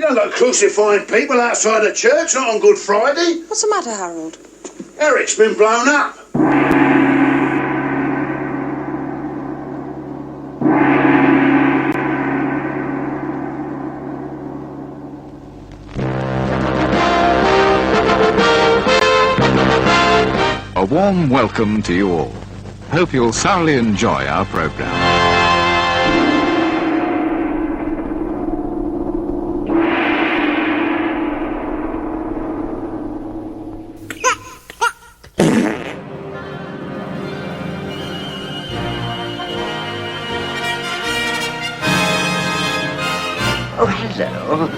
You don't go crucifying people outside the church, not on Good Friday. What's the matter, Harold? Eric's been blown up. A warm welcome to you all. Hope you'll thoroughly enjoy our programme. Oh, hello.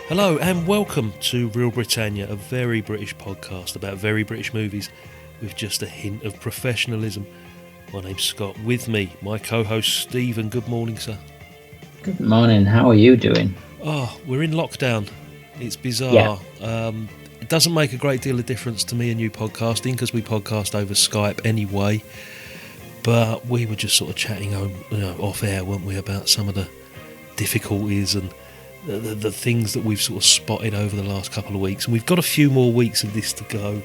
Hello and welcome to Reel Britannia, a very British podcast about very British movies with just a hint of professionalism. My name's Scott. With me, my co-host Stephen. Good morning, sir. Good morning. How are you doing? Oh, we're in lockdown. It's bizarre. Yeah. It doesn't make a great deal of difference to me and you podcasting because we podcast over Skype anyway. But we were just sort of chatting off air, weren't we, about some of the difficulties and the things that we've sort of spotted over the last couple of weeks, and we've got a few more weeks of this to go.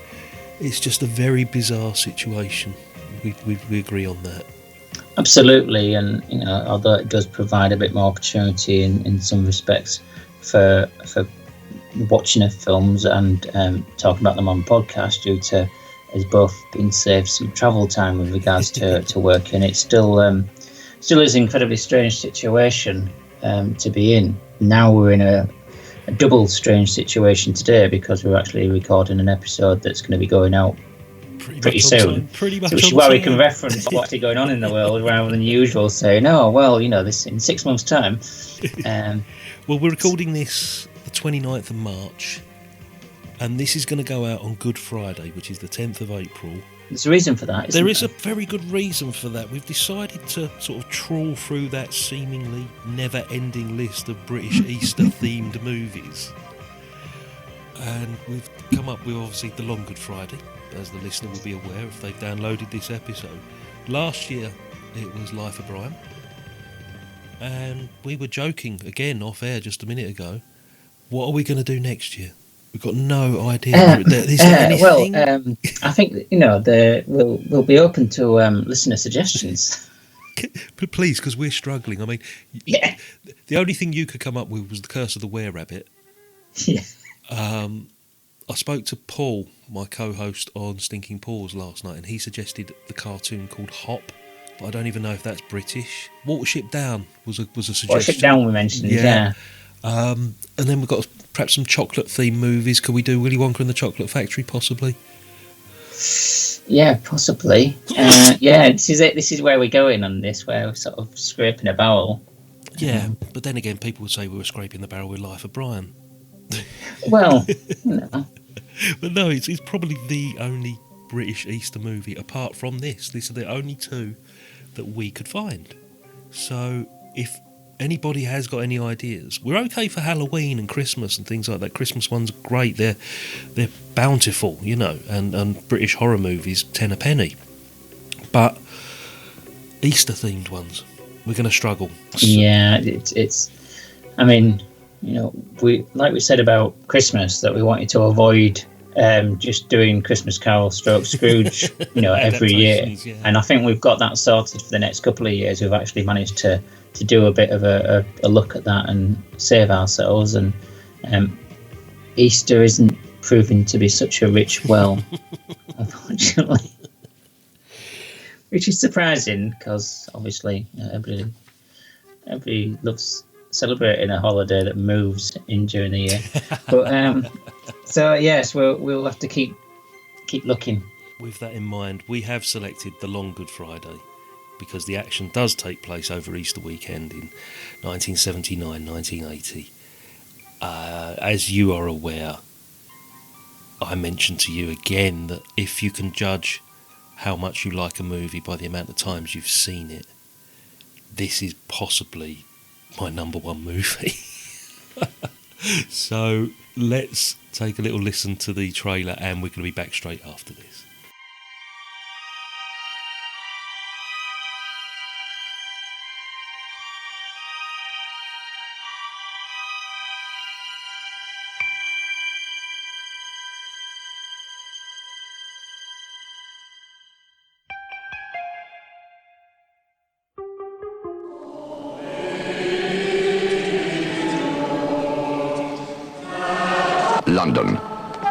It's just a very bizarre situation. We agree on that. Absolutely, and although it does provide a bit more opportunity in some respects for watching of films and talking about them on podcast, due to us both being saved some travel time with regards to work, and it still is an incredibly strange situation to be in. Now we're in a double strange situation today because we're actually recording an episode that's going to be going out pretty soon. Which is why we can reference what's actually going on in the world rather than usual saying, this in 6 months' time. Well, we're recording this the 29th of March, and this is going to go out on Good Friday, which is the 10th of April. There's a reason for that. There is a very good reason for that. We've decided to sort of trawl through that seemingly never-ending list of British Easter-themed movies. And we've come up with, obviously, The Long Good Friday, as the listener will be aware if they've downloaded this episode. Last year, it was Life of Brian. And we were joking, again, off-air just a minute ago, what are we going to do next year? We've got no idea. Is there anything? Well, I think we'll be open to listener suggestions. Please, because we're struggling. I mean, yeah. The only thing you could come up with was The Curse of the Were-Rabbit. Yeah. I spoke to Paul, my co-host on Stinking Paws last night, and he suggested the cartoon called Hop, but I don't even know if that's British. Watership Down was a suggestion. Watership Down we mentioned, yeah. And then we've got perhaps some chocolate-themed movies. Could we do Willy Wonka and the Chocolate Factory, possibly? Yeah, possibly. This is where we're going on this, where we're sort of scraping a barrel. Yeah, but then again, people would say we were scraping the barrel with Life of Brian. Well, But no, it's probably the only British Easter movie apart from this. These are the only two that we could find. So if anybody has got any ideas, we're okay for Halloween and Christmas and things like that. Christmas ones are great. They're bountiful, and British horror movies 10 a penny. But Easter themed ones, we're going to struggle. Yeah, it's. I mean, we said about Christmas that we wanted to avoid just doing Christmas Carol stroke Scrooge, every year. Yeah. And I think we've got that sorted for the next couple of years. We've actually managed to do a bit of a look at that and save ourselves. And Easter isn't proving to be such a rich well, unfortunately. Which is surprising because obviously everybody loves celebrating a holiday that moves in during the year. But so yes, we'll have to keep looking. With that in mind, we have selected The Long Good Friday. because the action does take place over Easter weekend in 1979, 1980. As you are aware, I mentioned to you again that if you can judge how much you like a movie by the amount of times you've seen it, this is possibly my number one movie. So let's take a little listen to the trailer, and we're going to be back straight after this. London,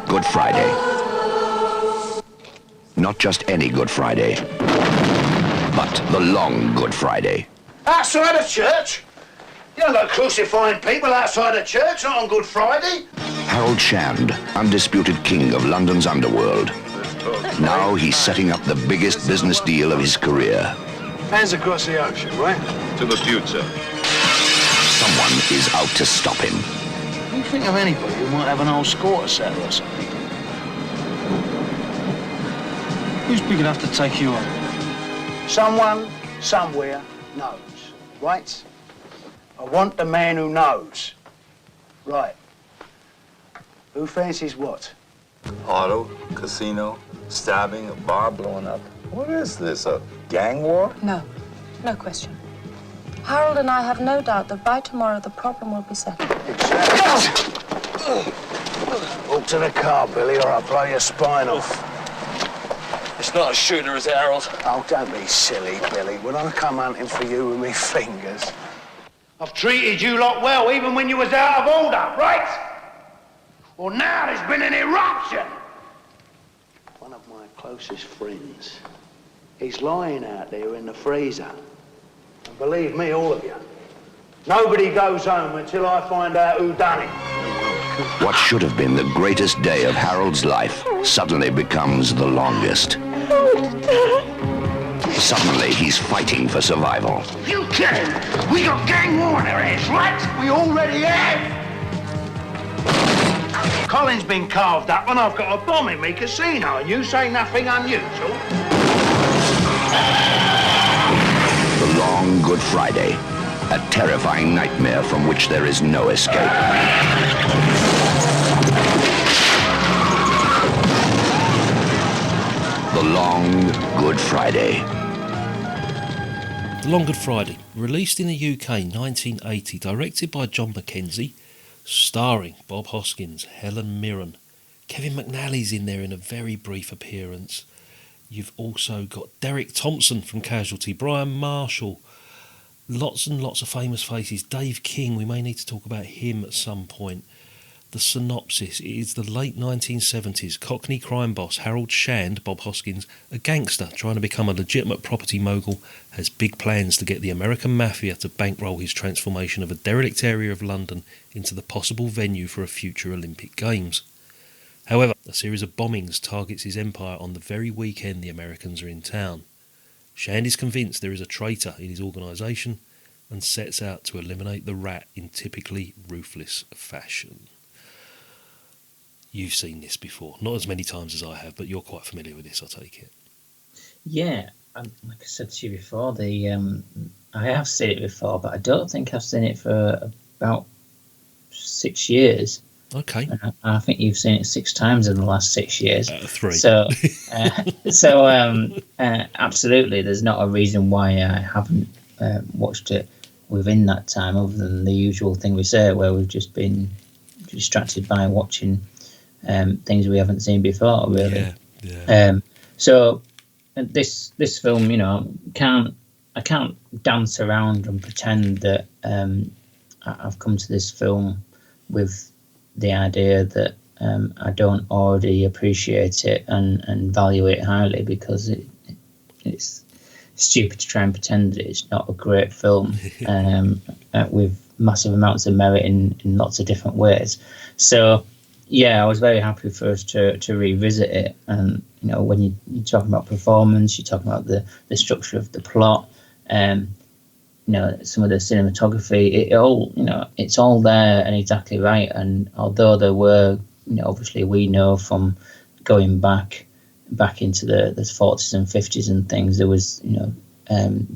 Good Friday. Not just any Good Friday, but the long Good Friday. Outside of church? You don't go crucifying people outside of church, not on Good Friday. Harold Shand, undisputed king of London's underworld. Now he's setting up the biggest business deal of his career. Hands across the ocean, right? To the future. Someone is out to stop him. You think of anybody who might have an old score to settle or something? Who's big enough to take you on? Someone, somewhere, knows, right? I want the man who knows. Right. Who fancies what? Auto, casino, stabbing, a bar blowing up. What is this, a gang war? No, no question. Harold and I have no doubt that by tomorrow the problem will be settled. Walk to the car, Billy, or I'll blow your spine off. It's not a shooter, is it, Harold? Oh, don't be silly, Billy. When I come hunting for you with me fingers, I've treated you lot well, even when you was out of order, right? Well, now there's been an eruption. One of my closest friends, he's lying out there in the freezer. And believe me, all of you, nobody goes home until I find out who done it. What should have been the greatest day of Harold's life suddenly becomes the longest. Suddenly, he's fighting for survival. You kidding? We got gang war on our hands, right? We already have. Colin's been carved up and I've got a bomb in me casino and you say nothing unusual. The long Good Friday, a terrifying nightmare from which there is no escape. The long Good Friday. The Long Good Friday, released in the UK 1980, directed by John Mackenzie, starring Bob Hoskins, Helen Mirren. Kevin McNally's in there in a very brief appearance. You've also got Derek Thompson from Casualty, Brian Marshall, lots and lots of famous faces. Dave King, we may need to talk about him at some point. The synopsis is the late 1970s. Cockney crime boss Harold Shand, Bob Hoskins, a gangster trying to become a legitimate property mogul, has big plans to get the American Mafia to bankroll his transformation of a derelict area of London into the possible venue for a future Olympic Games. However, a series of bombings targets his empire on the very weekend the Americans are in town. Shand is convinced there is a traitor in his organisation and sets out to eliminate the rat in typically ruthless fashion. You've seen this before, not as many times as I have, but you're quite familiar with this, I take it. Yeah, like I said to you before, I have seen it before, but I don't think I've seen it for about 6 years. Okay. I think you've seen it 6 times in the last 6 years. 3. So, absolutely, there's not a reason why I haven't watched it within that time, other than the usual thing we say, where we've just been distracted by watching things we haven't seen before, really. Yeah. So this film, I can't dance around and pretend that I've come to this film with the idea that I don't already appreciate it and value it highly, because it's stupid to try and pretend that it's not a great film with massive amounts of merit in lots of different ways. So yeah, I was very happy for us to revisit it. And when you're talking about performance, you're talking about the structure of the plot, some of the cinematography, it's all there and exactly right. And although there were, obviously we know from going back into the 40s and 50s and things, there was,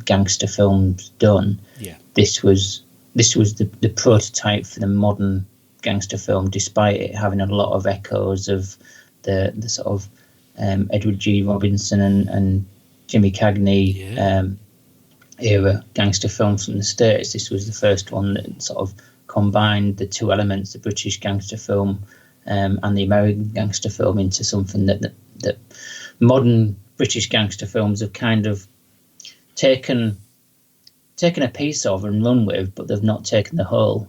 gangster films done. Yeah. This was the prototype for the modern gangster film, despite it having a lot of echoes of the sort of Edward G. Robinson and Jimmy Cagney era gangster films from the States. This was the first one that sort of combined the two elements, the British gangster film and the American gangster film, into something that modern British gangster films have kind of taken a piece of and run with, but they've not taken the whole,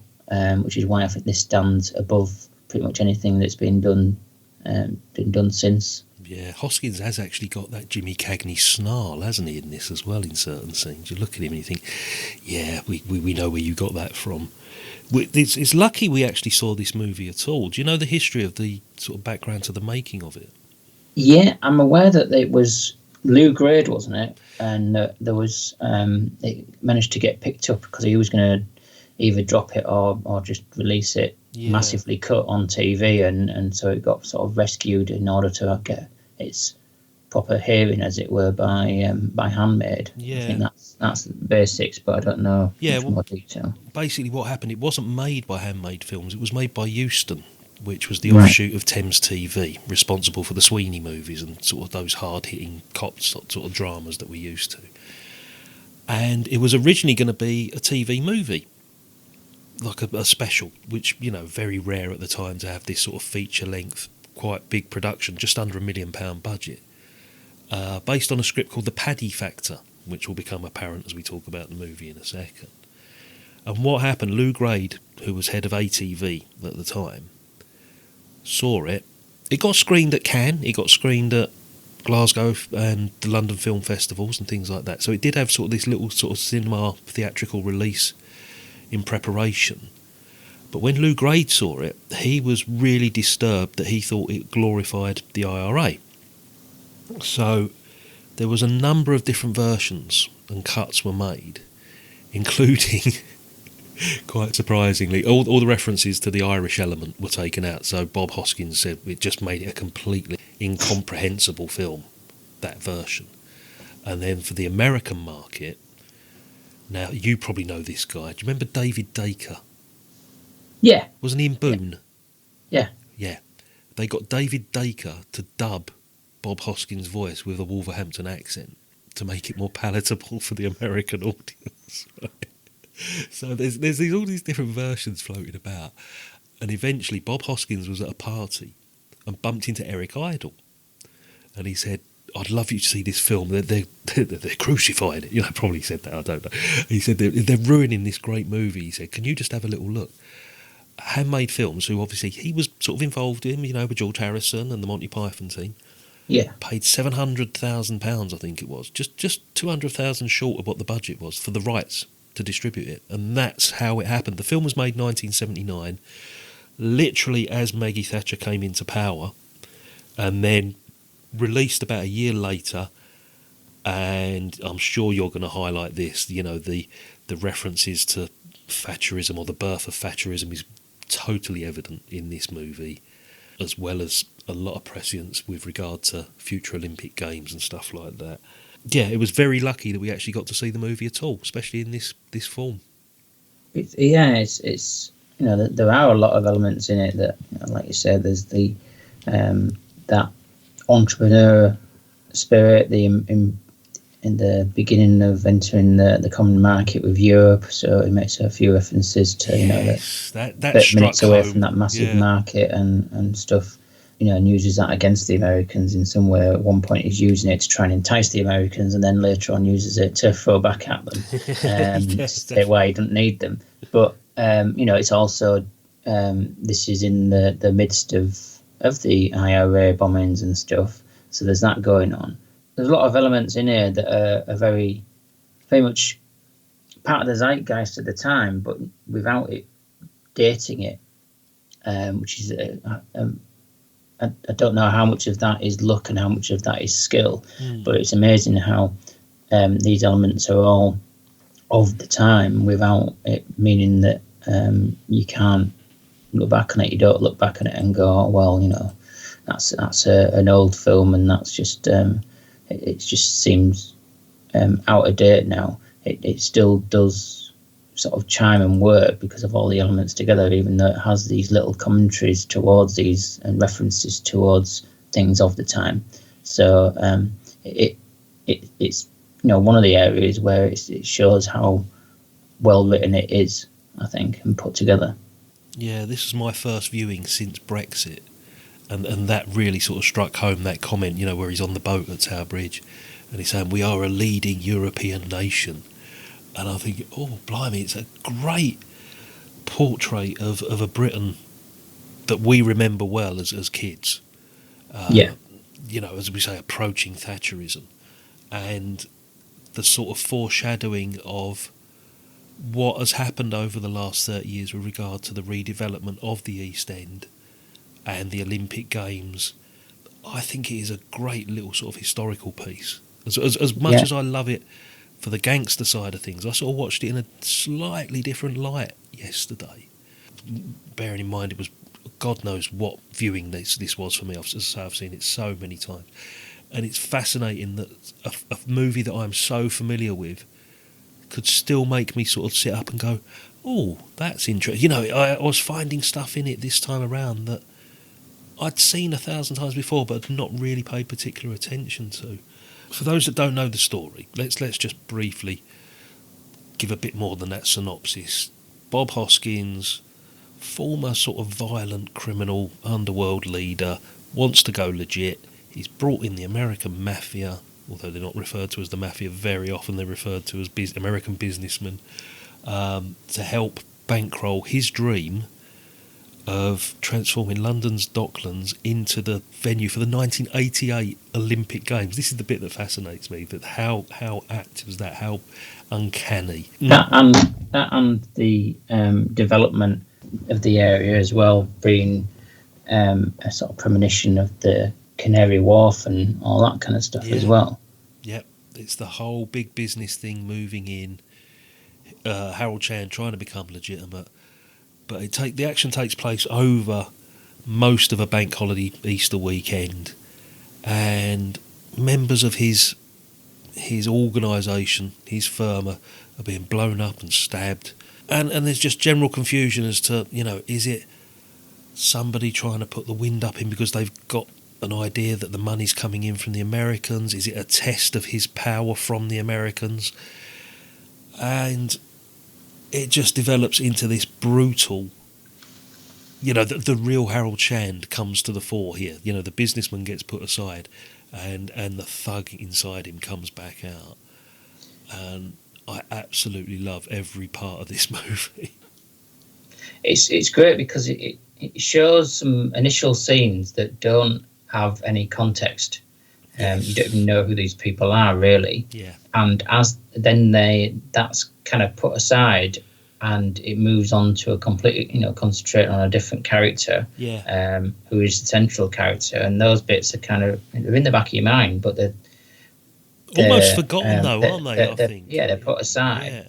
which is why I think this stands above pretty much anything that's been done since. Yeah, Hoskins has actually got that Jimmy Cagney snarl, hasn't he, in this as well, in certain scenes. You look at him and you think, yeah, we know where you got that from. It's lucky we actually saw this movie at all. Do you know the history of the sort of background to the making of it? Yeah, I'm aware that it was Lou Grade, wasn't it? And there was it managed to get picked up because he was going to either drop it or just release it massively cut on TV, and so it got sort of rescued in order to get its proper hearing, as it were, by Handmade. Yeah. I think that's the basics, but I don't know more detail. Basically what happened, it wasn't made by Handmade Films, it was made by Euston, which was the offshoot of Thames TV, responsible for the Sweeney movies and sort of those hard-hitting cop sort of dramas that we're used to. And it was originally going to be a TV movie, like a special, which, very rare at the time to have this sort of feature-length, quite big production, just under £1 million budget, based on a script called The Paddy Factor, which will become apparent as we talk about the movie in a second. And what happened, Lou Grade, who was head of ATV at the time, saw it. It got screened at Cannes, it got screened at Glasgow and the London film festivals and things like that. So it did have sort of this little sort of cinema theatrical release in preparation. But when Lou Grade saw it, he was really disturbed that he thought it glorified the IRA. So there was a number of different versions and cuts were made, including, quite surprisingly, all the references to the Irish element were taken out. So Bob Hoskins said it just made it a completely incomprehensible film, that version. And then for the American market, now you probably know this guy. Do you remember David Dacre? Yeah. Wasn't he in Boone? Yeah. Yeah. They got David Dacre to dub Bob Hoskins' voice with a Wolverhampton accent to make it more palatable for the American audience. Right? So there's all these different versions floating about. And eventually Bob Hoskins was at a party and bumped into Eric Idle. And he said, I'd love you to see this film. They're crucifying it. Probably said that, I don't know. He said, they're ruining this great movie. He said, can you just have a little look? Handmade Films, who obviously he was sort of involved in, with George Harrison and the Monty Python team, paid £700,000, I think it was, just 200,000 short of what the budget was for the rights to distribute it. And that's how it happened. The film was made in 1979, literally as Maggie Thatcher came into power, and then released about a year later. And I'm sure you're going to highlight this, the references to Thatcherism, or the birth of Thatcherism, is totally evident in this movie, as well as a lot of prescience with regard to future Olympic Games and stuff like that. Yeah, it was very lucky that we actually got to see the movie at all, especially in this form. It's there are a lot of elements in it that, like you said, there's the that entrepreneur spirit, in the beginning of entering the common market with Europe, so it makes a few references to that 30 minutes away from that massive market and stuff, and uses that against the Americans in some way. At one point he's using it to try and entice the Americans, and then later on uses it to throw back at them to say why he doesn't need them. But it's also this is in the midst of the IRA bombings and stuff, so there's that going on. There's a lot of elements in here that are very, very much part of the zeitgeist at the time, but without it dating it, which is, I don't know how much of that is luck and how much of that is skill, but it's amazing how these elements are all of the time without it meaning that you can't look back on it. You don't look back on it and go, oh, well, you know, that's an old film, and that's just it just seems out of date now. It still does sort of chime and work because of all the elements together, even though it has these little commentaries towards these and references towards things of the time. So it's you know, one of the areas where it shows how well written it is, I think, and put together. Yeah, this is my first viewing since Brexit, and that really sort of struck home, that comment, you know, where he's on the boat at Tower Bridge and he's saying, we are a leading European nation. And I think, oh, blimey, it's a great portrait of a Britain that we remember well as kids. You know, as we say, approaching Thatcherism, and the sort of foreshadowing of what has happened over the last 30 years with regard to the redevelopment of the East End and the Olympic Games. I think it is a great little sort of historical piece. As much as I love it for the gangster side of things, I sort of watched it in a slightly different light yesterday. Bearing in mind it was God knows what viewing this was for me. As I say, I've seen it so many times. And it's fascinating that a movie that I'm so familiar with could still make me sort of sit up and go, oh, that's interesting. You know, I was finding stuff in it this time around that I'd seen 1,000 times before but had not really paid particular attention to. For those that don't know the story, let's just briefly give a bit more than that synopsis. Bob Hoskins, former sort of violent criminal underworld leader, wants to go legit. He's brought in the American Mafia, although they're not referred to as the Mafia very often, they're referred to as American businessmen, to help bankroll his dream of transforming London's Docklands into the venue for the 1988 Olympic Games. This is the bit that fascinates me, that how apt was that, how uncanny. That and the development of the area as well, being a sort of premonition of the Canary Wharf and all that kind of stuff as well. Yep, it's the whole big business thing moving in. Harold Chan trying to become legitimate, but the action takes place over most of a bank holiday Easter weekend, and members of his organisation, his firm, are being blown up and stabbed, and there's just general confusion as to, you know, is it somebody trying to put the wind up him because they've got an idea that the money's coming in from the Americans? Is it a test of his power from the Americans? And it just develops into this brutal, you know, the real Harold Shand comes to the fore here. You know, the businessman gets put aside and the thug inside him comes back out. And I absolutely love every part of this movie. It's great because it shows some initial scenes that don't have any context. You don't even know who these people are really. Yeah. And as then that's kind of put aside, and it moves on to a completely, you know, concentrate on a different character. Yeah. Who is the central character, and those bits are kind of they're in the back of your mind, but they're almost forgotten though, aren't they? I think. Yeah, they're put aside. Yeah.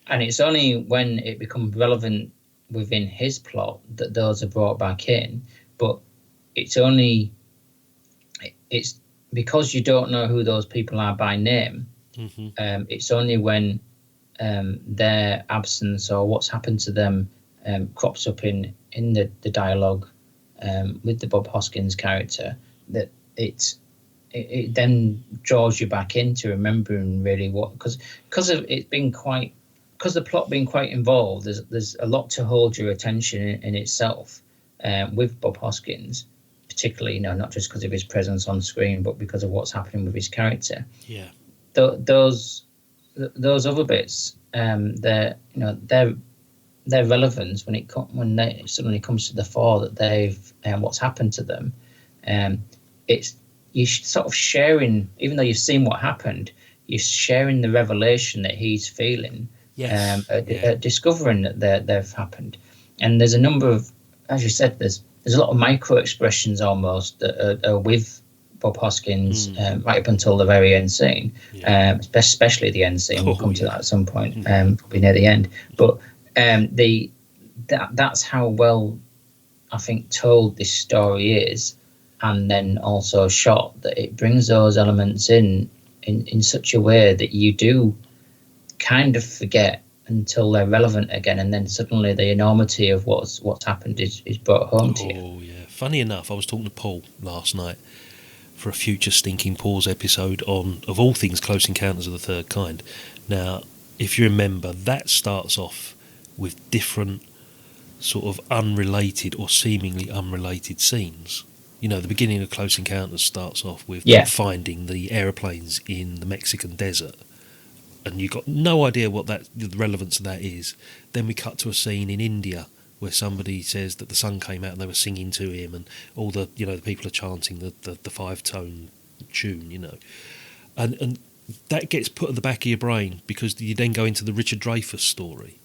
And it's only when it becomes relevant within his plot that those are brought back in. But it's because you don't know who those people are by name. Mm-hmm. It's only when their absence or what's happened to them crops up in the dialogue with the Bob Hoskins character that it then draws you back into remembering really what, because of it being quite, because the plot being quite involved, there's a lot to hold your attention in itself with Bob Hoskins, particularly, you know, not just because of his presence on screen, but because of what's happening with his character. Yeah. Those other bits, their relevance when they suddenly comes to the fore that they've what's happened to them. It's you sort of sharing, even though you've seen what happened, you're sharing the revelation that he's feeling. Yes. Discovering that they've happened, and there's a number of, as you said, there's a lot of micro expressions almost that are with Bob Hoskins right up until the very end scene, especially the end scene. We'll come to that at some point, probably near the end. But that's how well I think told this story is, and then also shot, that it brings those elements in such a way that you do kind of forget until they're relevant again, and then suddenly the enormity of what's happened is brought home to you. Oh yeah. Funny enough, I was talking to Paul last night for a future Stinking Paws episode on, of all things, Close Encounters of the Third Kind. Now, if you remember, that starts off with different sort of unrelated or seemingly unrelated scenes. You know, the beginning of Close Encounters starts off with finding the aeroplanes in the Mexican desert, and you've got no idea what the relevance of that is. Then we cut to a scene in India where somebody says that the sun came out and they were singing to him, and all the people are chanting the 5-tone tune, and that gets put at the back of your brain because you then go into the Richard Dreyfuss story,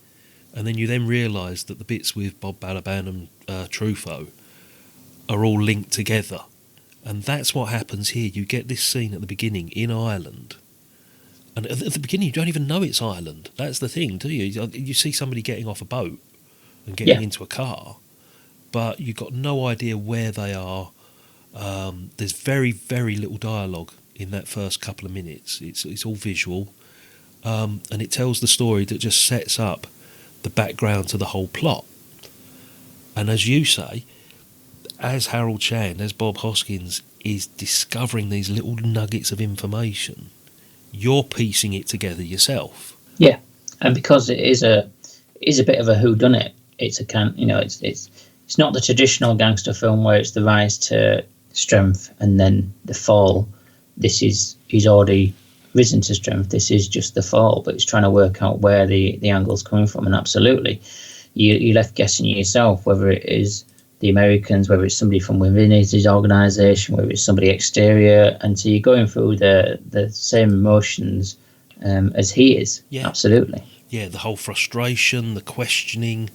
and then you then realise that the bits with Bob Balaban and Truffaut are all linked together, and that's what happens here. You get this scene at the beginning in Ireland, and at the beginning you don't even know it's Ireland. That's the thing, do you? You see somebody getting off a boat and getting into a car, but you've got no idea where they are. There's very, very little dialogue in that first couple of minutes. It's all visual, and it tells the story that just sets up the background to the whole plot. And as you say, as Harold Chan, as Bob Hoskins is discovering these little nuggets of information, you're piecing it together yourself. Yeah, and because it is a bit of a whodunit. It's a it's not the traditional gangster film where it's the rise to strength and then the fall. He's already risen to strength. This is just the fall, but it's trying to work out where the angle's coming from. And absolutely, you're left guessing yourself whether it is the Americans, whether it's somebody from within his organisation, whether it's somebody exterior, and so you're going through the same emotions as he is. Yeah, absolutely. Yeah, the whole frustration, the questioning,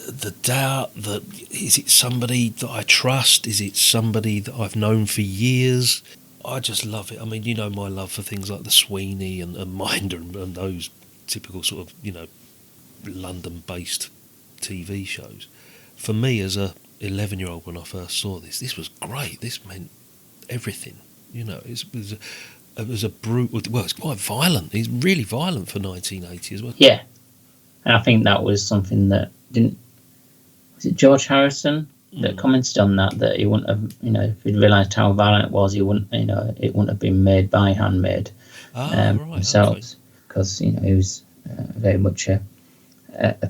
the doubt that is it somebody that I trust? Is it somebody that I've known for years? I just love it. I mean, you know my love for things like the Sweeney and Minder and those typical sort of, London-based TV shows. For me, as a 11-year-old, when I first saw this was great. This meant everything. It was a brutal. Well, it's quite violent. It's really violent for 1980 as well. Yeah, and I think that was something that didn't. Was it George Harrison that commented on that he wouldn't have, if he'd realised how violent it was, he wouldn't, it wouldn't have been made by handmade himself, because he was very much a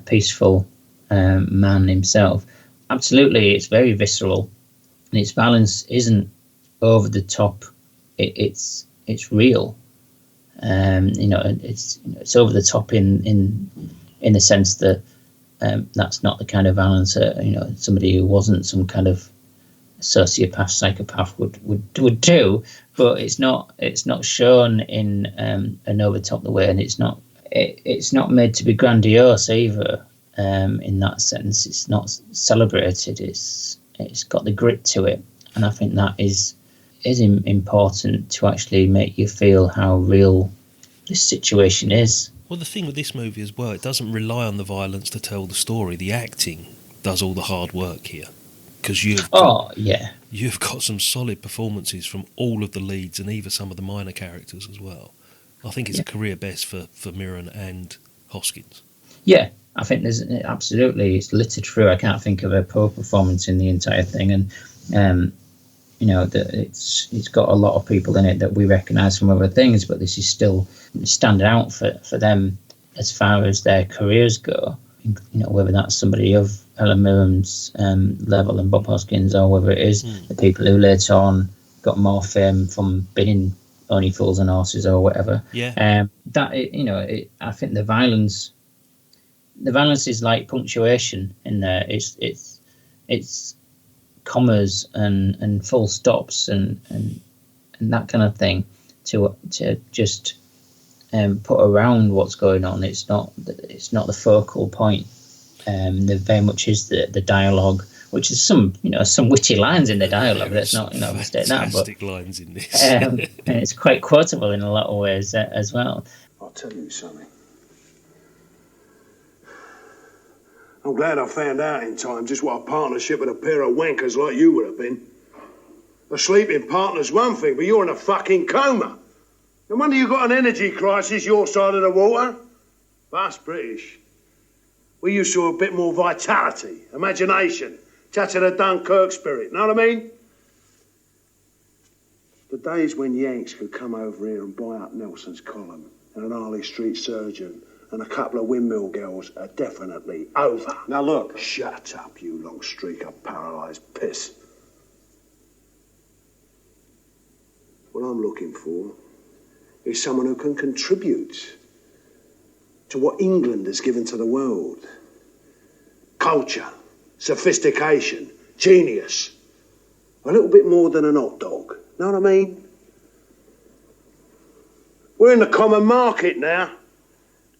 peaceful man himself. Absolutely, it's very visceral, and its violence isn't over the top. It's real. It's over the top in the sense that that's not the kind of violence that somebody who wasn't some kind of sociopath, psychopath would do. But it's not shown in an over top the way, and it's not made to be grandiose either. In that sense, it's not celebrated. It's got the grit to it, and I think that is important to actually make you feel how real this situation is. Well, the thing with this movie as well, it doesn't rely on the violence to tell the story. The acting does all the hard work here, because you've got some solid performances from all of the leads and even some of the minor characters as well. I think it's a career best for Mirren and Hoskins. Yeah, I think there's absolutely, it's littered through. I can't think of a poor performance in the entire thing, and it's got a lot of people in it that we recognise from other things, but this is still standing out for them as far as their careers go. Whether that's somebody of Helen Mirren's level and Bob Hoskins, or whether it is the people who later on got more fame from being in Only Fools and Horses or whatever. Yeah. I think the violence is like punctuation in there. It's commas and full stops and that kind of thing to just put around what's going on. It's not the focal point. There very much is the dialogue which is some witty lines in the dialogue. That's not mistake that, but fantastic lines in this, and it's quite quotable in a lot of ways as well. I'll tell you something. I'm glad I found out in time just what a partnership with a pair of wankers like you would have been. A sleeping partner's one thing, but you're in a fucking coma. No wonder you got an energy crisis your side of the water. But us British, we used to have a bit more vitality, imagination, touch of the Dunkirk spirit, know what I mean? The days when Yanks could come over here and buy up Nelson's column and an Harley Street surgeon and a couple of windmill girls are definitely over. Now look. Shut up, you long streak of paralysed piss. What I'm looking for is someone who can contribute to what England has given to the world. Culture, sophistication, genius. A little bit more than an hot dog. Know what I mean? We're in the common market now.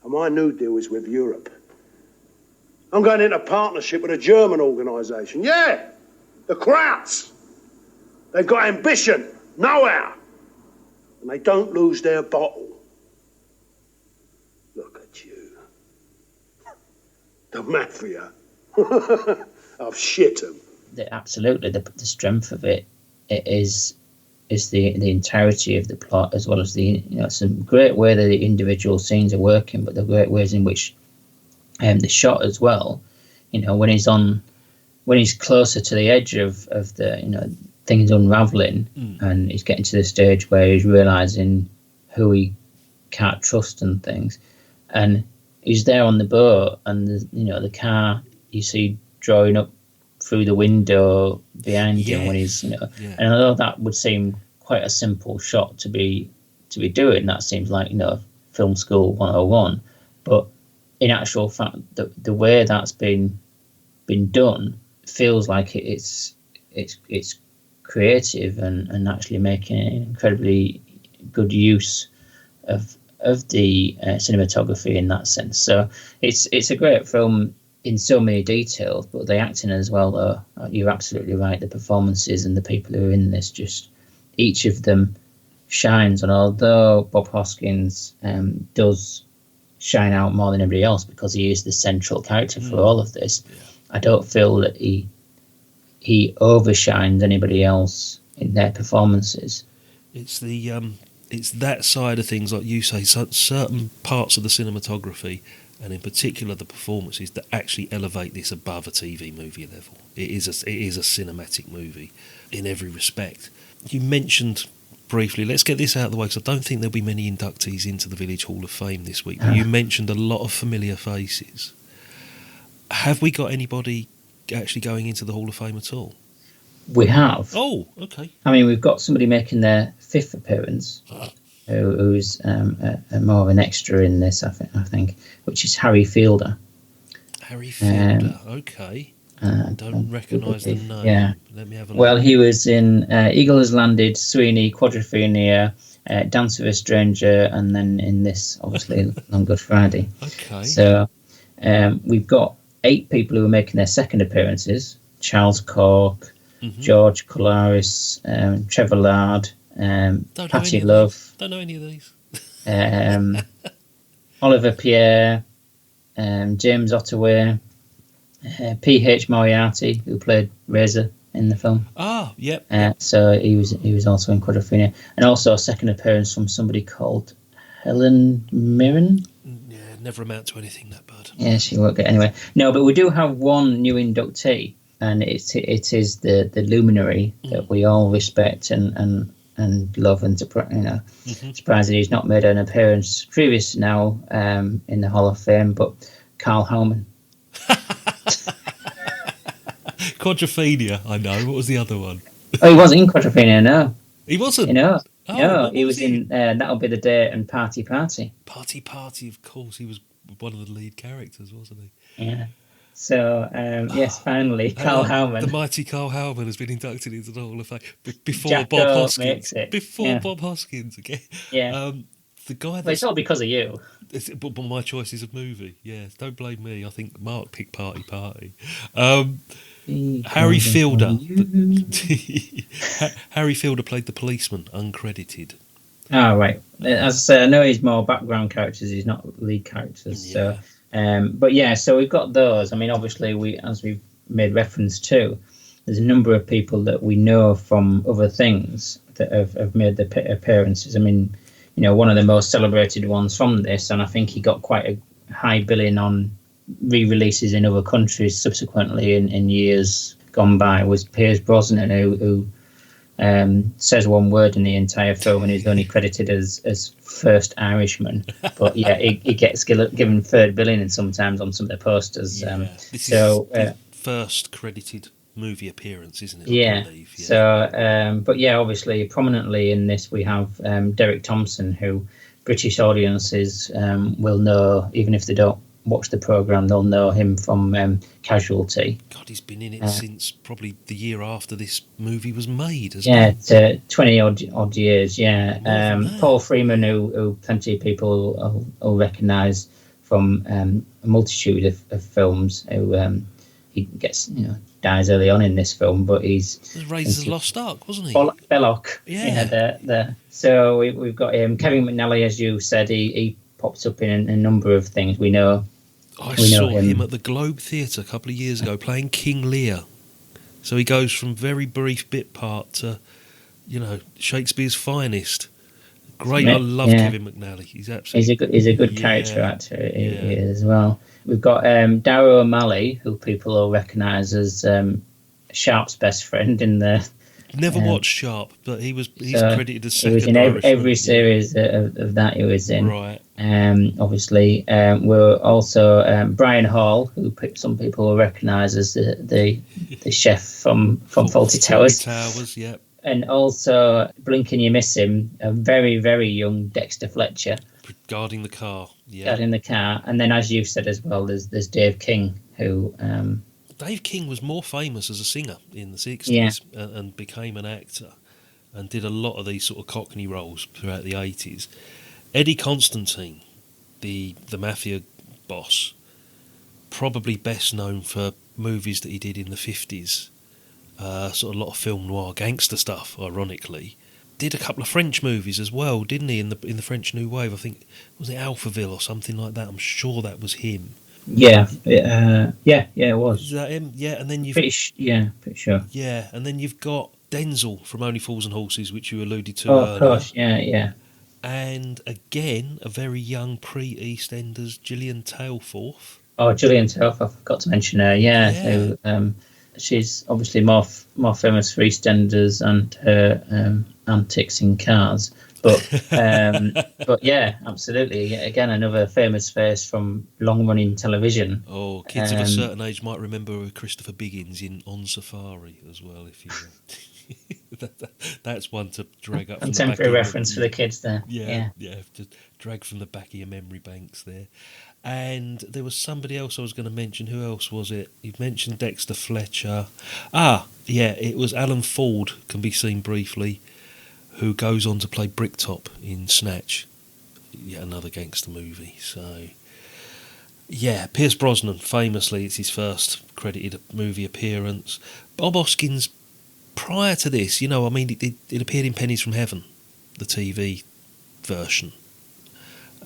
And my new deal is with Europe. I'm going into partnership with a German organisation. Yeah, the Krauts. They've got ambition, know-how, and they don't lose their bottle. Look at you. The Mafia. I've shit them. Absolutely, the strength of it is the entirety of the plot, as well as the some great way that the individual scenes are working, but the great ways in which the shot as well. When he's closer to the edge of the things unraveling, and he's getting to the stage where he's realizing who he can't trust and things, and he's there on the boat, and the car you see drawing up through the window behind him when he's and although that would seem quite a simple shot to be doing, that seems like film school 101, but in actual fact the way that's been done feels like it's creative and actually making an incredibly good use of the cinematography in that sense. So it's a great film in so many details, but the acting as well, though, you're absolutely right. The performances and the people who are in this, just each of them shines. And although Bob Hoskins does shine out more than everybody else because he is the central character for all of this, I don't feel that he overshines anybody else in their performances. It's it's that side of things, like you say, certain parts of the cinematography, and in particular the performances, that actually elevate this above a TV movie level. It is a cinematic movie in every respect. You mentioned briefly, let's get this out of the way, because I don't think there'll be many inductees into the Village Hall of Fame this week. You mentioned a lot of familiar faces. Have we got anybody actually going into the Hall of Fame at all? We have. Oh, okay. I mean, we've got somebody making their 5th appearance, who's more of an extra in this, I think, which is Harry Fielder. Harry Fielder, okay. I don't recognise the name. Yeah. Let me have a look. Well, he was in Eagle Has Landed, Sweeney, Quadrophenia, Dance with a Stranger, and then in this, obviously, on Good Friday. Okay. So we've got 8 people who are making their 2nd appearances. Charles Cork, George Colaris, Trevor Lard, Patty Love. Don't know any of these. Oliver Pierre, James Ottaway, P.H. Moriarty, who played Razor in the film. Ah, yep. So he was also in Quadrophenia, and also a 2nd appearance from somebody called Helen Mirren. Yeah, never amount to anything, that bird. Yeah, she won't get anywhere. No, but we do have one new inductee, and it is the luminary that we all respect and love, and surprisingly he's not made an appearance previous now in the Hall of Fame, but Carl Howman. Quadrophenia, I know. What was the other one? Oh, he wasn't in Quadrophenia, no. He wasn't? No, Oh, he was in That'll Be the Day and Party. Party, of course. He was one of the lead characters, wasn't he? Yeah. So, yes, finally, Carl Howman. The mighty Carl Howman has been inducted into the Hall of Fame before Jacko Bob Hoskins. makes it. Bob Hoskins again. Yeah. The guy Well, it's all because of you. But my choices of movie, yeah. Don't blame me. I think Mark picked Party. Harry Fielder. Harry Fielder played the policeman, uncredited. Oh, right. As I say, I know he's more background characters. He's not lead characters. Yeah. So, but yeah, so we've got those. I mean, obviously, as we've made reference to, there's a number of people that we know from other things that have made their appearances. I mean, one of the most celebrated ones from this, and I think he got quite a high billing on re-releases in other countries subsequently in years gone by, was Pierce Brosnan, who says one word in the entire film and is only credited as first Irishman. But yeah, he gets given third billing and sometimes on some of the posters. This is his first credited movie appearance, isn't it? Yeah. I believe. Yeah. So, but yeah, obviously, prominently in this we have Derek Thompson, who British audiences will know, even if they don't watch the programme, they'll know him from Casualty. God, he's been in it since probably the year after this movie was made, hasn't he? Yeah, 20 odd years, yeah. Paul Freeman, who plenty of people will recognise from a multitude of films, who he gets, dies early on in this film, but he's... It was Raiders of the Lost Ark, wasn't he? Belloc. Yeah. So we've got him. Kevin McNally, as you said, he pops up in a number of things. We know... I saw him at the Globe Theatre a couple of years ago playing King Lear. So he goes from very brief bit part to, Shakespeare's finest. Great, I love Kevin McNally. He's absolutely... He's a good character actor as well. We've got Darrow O'Malley, who people will recognise as Sharp's best friend in the... Never watched Sharp, but he's credited as second. He was in every series of that he was in. Right. Obviously, we're also Brian Hall, who some people will recognise as the chef from Fawlty Towers. Towers, yeah. And also, blink and you miss him, a very, very young Dexter Fletcher. Guarding the car, yeah. Guarding the car. And then, as you've said as well, there's Dave King, who... Dave King was more famous as a singer in the 60s and became an actor and did a lot of these sort of Cockney roles throughout the 80s. Eddie Constantine, the Mafia boss, probably best known for movies that he did in the 50s, sort of a lot of film noir gangster stuff, ironically. Did a couple of French movies as well, didn't he, in the French New Wave? I think, was it Alphaville or something like that? I'm sure that was him. Yeah, it was. Is that him? Yeah, and then you've... Pretty sure. Yeah, and then you've got Denzel from Only Fools and Horses, which you alluded to earlier. Oh, of course, yeah. And again, a very young pre-EastEnders, Gillian Tailforth. Oh, Gillian Tailforth, I forgot to mention her, who, she's obviously more famous for EastEnders and her antics in cars. But yeah, absolutely. Again, another famous face from long-running television. Oh, kids of a certain age might remember Christopher Biggins in On Safari as well. If you, that's one to drag up. Contemporary reference for the kids there. Yeah, to drag from the back of your memory banks there. And there was somebody else I was going to mention. Who else was it? You've mentioned Dexter Fletcher. It was Alan Ford. Can be seen briefly. Who goes on to play Bricktop in Snatch, yet another gangster movie. So, yeah, Pierce Brosnan, famously, it's his first credited movie appearance. Bob Hoskins, prior to this, it appeared in Pennies from Heaven, the TV version.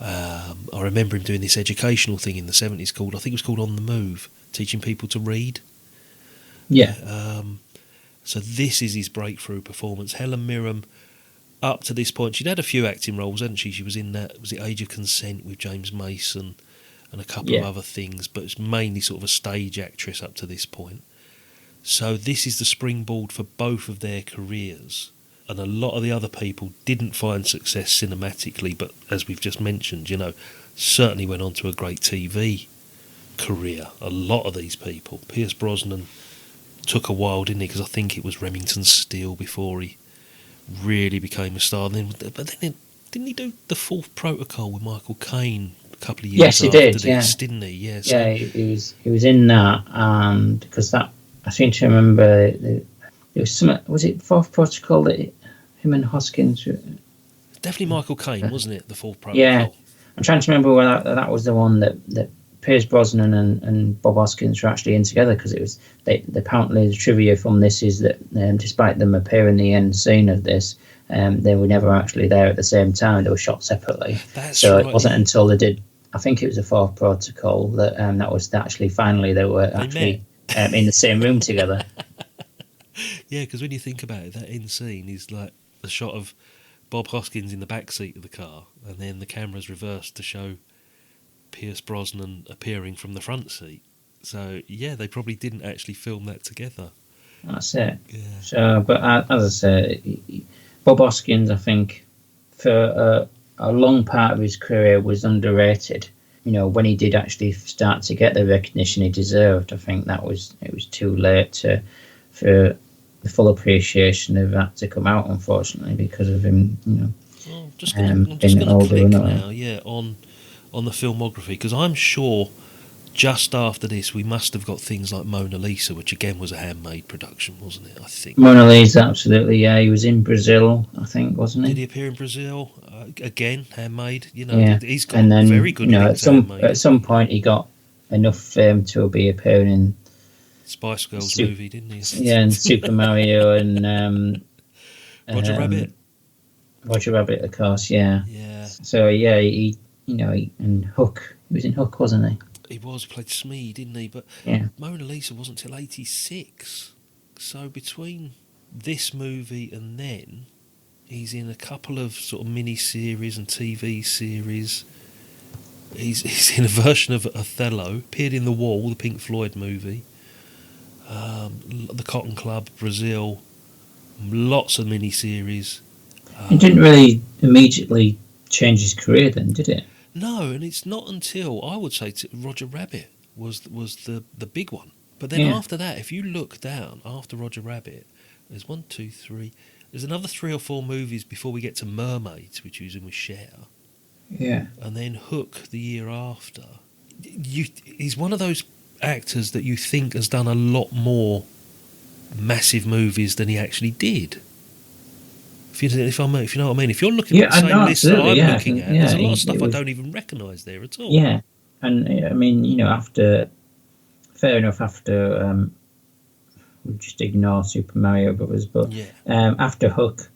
I remember him doing this educational thing in the 70s I think it was called On the Move, teaching people to read. Yeah. So this is his breakthrough performance. Helen Mirren, up to this point, she'd had a few acting roles, hadn't she? She was in that, was it Age of Consent with James Mason and a couple of other things, but it's mainly sort of a stage actress up to this point. So this is the springboard for both of their careers. And a lot of the other people didn't find success cinematically, but as we've just mentioned, certainly went on to a great TV career. A lot of these people. Pierce Brosnan took a while, didn't he? Because I think it was Remington Steele before he really became a star. But then didn't he do The Fourth Protocol with Michael Caine a couple of years after this, didn't he? Yeah, so. Yeah, he was in that, and because that, I seem to remember there was some, was it Fourth Protocol that him and Hoskins... Definitely Michael Caine, wasn't it? The Fourth Protocol. Yeah, I'm trying to remember whether that was the one that Pierce Brosnan and Bob Hoskins were actually in together, because it was apparently the trivia from this is that despite them appearing in the end scene of this, they were never actually there at the same time. They were shot separately. So it wasn't until they did, I think it was a fourth protocol, that that was actually finally they were actually in the same room together. Yeah, because when you think about it, that end scene is like a shot of Bob Hoskins in the back seat of the car, and then the camera's reversed to show Pierce Brosnan appearing from the front seat. So yeah, they probably didn't actually film that together. That's it. Yeah. So, but as I say, Bob Hoskins, I think, for a long part of his career was underrated. You know, when he did actually start to get the recognition he deserved, I think it was too late for the full appreciation of that to come out, unfortunately, because of him. You know, I'm just going to click now. Yeah, on the filmography, because I'm sure just after this we must have got things like Mona Lisa, which again was a handmade production, wasn't it? I think Mona Lisa, absolutely. Yeah, he was in Brazil, I think, wasn't he? Did he appear in Brazil? Again, handmade. You know, yeah. He's got and then, very good. You know, at some point he got enough fame to be appearing in Spice Girls movie, didn't he? Yeah, and Super Mario and Roger Rabbit. Roger Rabbit, of course. Yeah. Yeah. So yeah, he and Hook. He was in Hook, wasn't he? He was. He played Smee, didn't he? But yeah. Mona Lisa wasn't till '86. So between this movie and then, he's in a couple of sort of mini-series and TV series. He's in a version of Othello. Appeared in The Wall, the Pink Floyd movie. The Cotton Club, Brazil. Lots of mini-series. It didn't really immediately change his career then, did it? No, and it's not until, I would say, Roger Rabbit was the big one. But then after that, if you look down, after Roger Rabbit, there's 1, 2, 3... There's another 3 or 4 movies before we get to Mermaids, which he was in with Cher. Yeah. And then Hook the year after. He's one of those actors that you think has done a lot more massive movies than he actually did. If you know what I mean. If you're looking at the same list that I'm looking at, there's a lot of stuff I don't even recognise there at all. Yeah. And I mean, you know, after we'll just ignore Super Mario Brothers, but after Hook,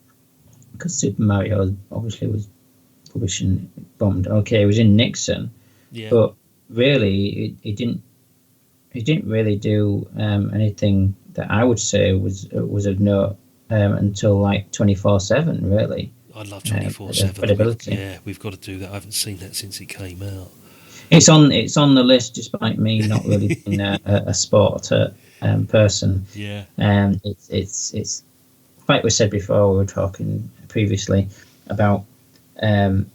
because Super Mario obviously was publishing bombed. Okay, he was in Nixon, but really, he didn't really do anything that I would say was of note until like 24/7. Really, I love 24/7. Credibility. Yeah, we've got to do that. I haven't seen that since it came out. It's on the list, despite me not really being a sport person. Yeah. It's like we said before. We were talking previously about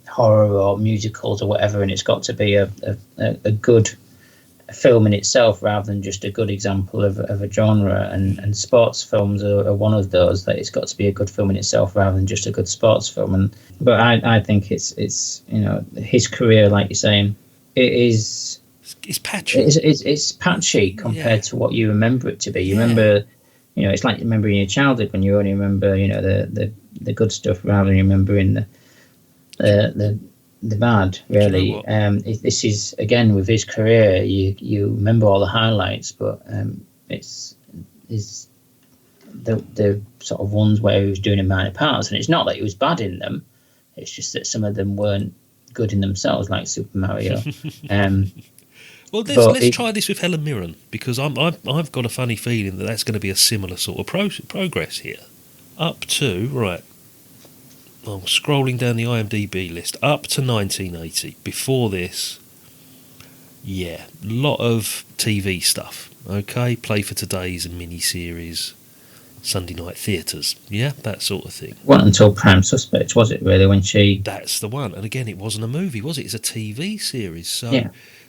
horror or musicals or whatever, and it's got to be a good film in itself rather than just a good example of a genre. And sports films are one of those, that it's got to be a good film in itself rather than just a good sports film. But I think it's you know, his career, like you're saying, it's patchy. It's patchy compared to what you remember it to be. You remember, you know, it's like remembering your childhood when you only remember, you know, the good stuff rather than remembering the bad. Really, this is again with his career. You remember all the highlights, but it's the sort of ones where he was doing in minor parts, and it's not that he was bad in them. It's just that some of them weren't good in themselves, like Super Mario. Well, let's try this with Helen Mirren, because I've got a funny feeling that that's going to be a similar sort of progress here. Up to, right, I'm scrolling down the IMDb list, up to 1980. Before this, a lot of TV stuff, okay? Play for Today's and mini-series, Sunday night theatres, that sort of thing. Wasn't until Prime Suspect, was it, really, when she... That's the one. And again, it wasn't a movie, was it? It's a TV series. So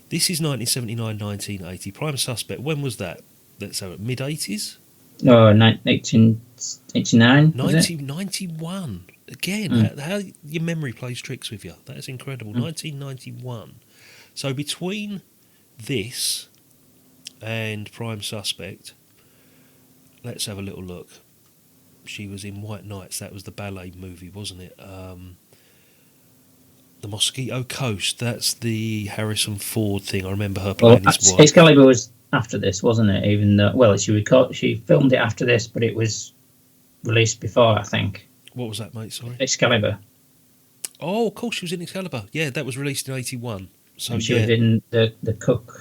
this is 1979, 1980. Prime Suspect, when was that? That's mid-80s? No, 1989, 1991. Again, how your memory plays tricks with you. That is incredible. 1991. So between this and Prime Suspect... Let's have a little look. She was in White Nights. That was the ballet movie, wasn't it? The Mosquito Coast. That's the Harrison Ford thing. I remember her Well, playing his wife. Excalibur was after this, wasn't it? Even though, well, she filmed it after this, but it was released before, I think. What was that, mate? Sorry. Excalibur. Oh, of course, she was in Excalibur. Yeah, that was released in '81. So and she was in the Cook,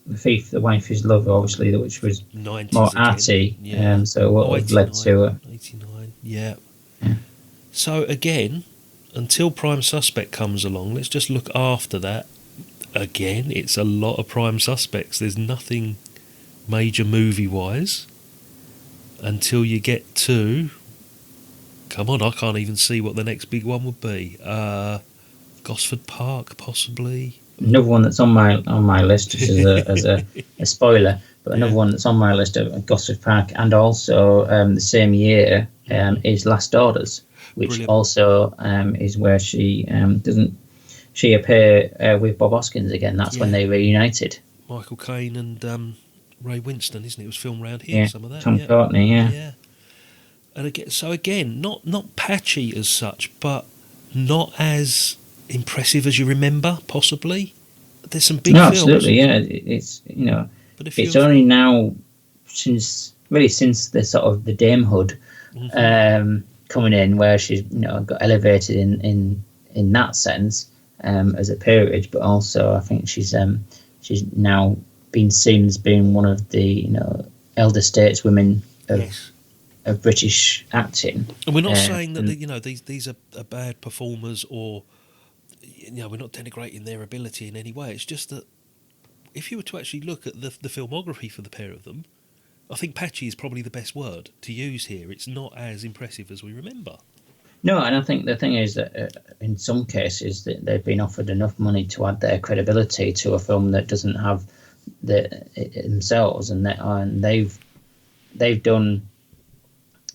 the Thief, the Wife is Love, obviously, which was 90s more again. arty. Yeah. So what have led to 89. Yeah. So again, until Prime Suspect comes along, let's just look after that. Again, it's a lot of Prime Suspects. There's nothing major movie-wise until you get to... Come on, I can't even see what the next big one would be. Gosford Park, possibly. Another one that's on my list, which is as a spoiler, but another one that's on my list of Gosford Park, and also the same year is Last Orders, which Brilliant. also is where she doesn't she appear with Bob Hoskins again. That's when they reunited. Michael Caine and Ray Winston, isn't it? It was filmed around here. Some of that. Tom Courtney, Yeah. And again, not patchy as such, but not as impressive as you remember. Possibly, there's some big films. Absolutely, yeah. It's but it's only now since the sort of the damehood coming in where she's got elevated in that sense as a peerage, but also I think she's now been seen as being one of the elder stateswomen of British acting. And we're not saying that these are bad performers, or we're not denigrating their ability in any way. It's just that if you were to actually look at the filmography for the pair of them, I think patchy is probably the best word to use here. It's not as impressive as we remember. No, and I think the thing is that in some cases that they've been offered enough money to add their credibility to a film that doesn't have themselves, and they've done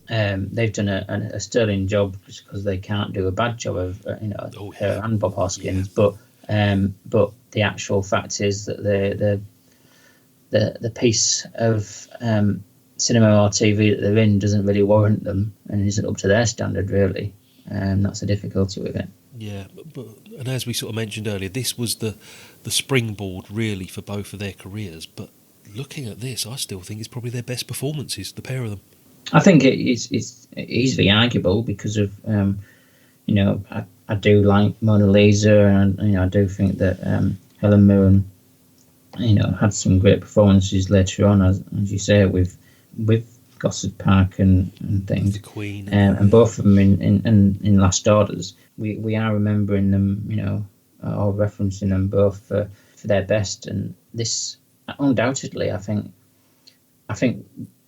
a sterling job because they can't do a bad job of her and Bob Hoskins, but the actual fact is that the piece of cinema or TV that they're in doesn't really warrant them and isn't up to their standard, really. That's the difficulty with it. Yeah, and as we sort of mentioned earlier, this was the springboard really for both of their careers. But looking at this, I still think it's probably their best performances, the pair of them. I think it's easily arguable because of I do like Mona Lisa, and I do think that Helen Mirren had some great performances later on, as you say, with Gosford Park and things. The Queen, and both of them in Last Orders. We are remembering them, or referencing them both for their best, and this undoubtedly, I think